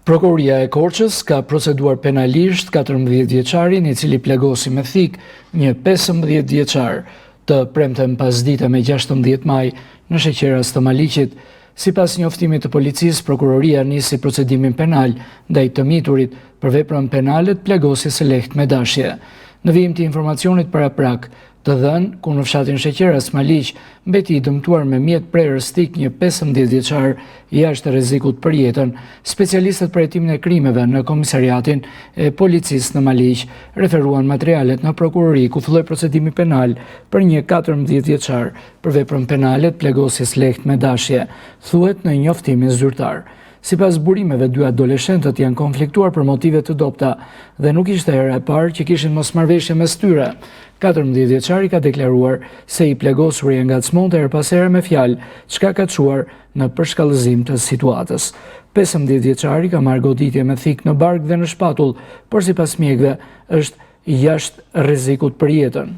Prokuroria e Korçës ka proceduar penalisht 14 vjeçarin i cili plegosi me thik një 15 vjeçar të premten pasdite me 16 maj në sheqeras të Maliqit. Sipas njoftimit të policisë, prokuroria nisi procedimin penal ndaj të miturit për veprën penale të plegosjes së lehtë me dashje. Në vijim të informacionit paraprak të dhënë, ku në fshatin Sheqeras Maliq mbeti i dëmtuar me mjet prerës stik një 15 vjeçar jashtë rrezikut për jetën, specialistët për hetimin e krimeve në komisariatin e policisë në Maliq referuan materialet në prokurori ku filloi procedimi penal për një 14 vjeçar për veprën penale të plegosjes lehtë me dashje, thuhet në njoftimin zyrtar. Sipas burimeve, dy adoleshentët janë konfliktuar për motive të dobta dhe nuk ishte hera e parë që kishin mosmarrëveshje mes tyre. 14 vjeçari ka deklaruar se i plegosuri e ngacmonte her pas here me fjalë, çka ka çuar në përshkallëzim të situatës. 15 vjeçari ka marrë goditje me thik në bark dhe në shpatull, por sipas mjekëve është jashtë rrezikut për jetën.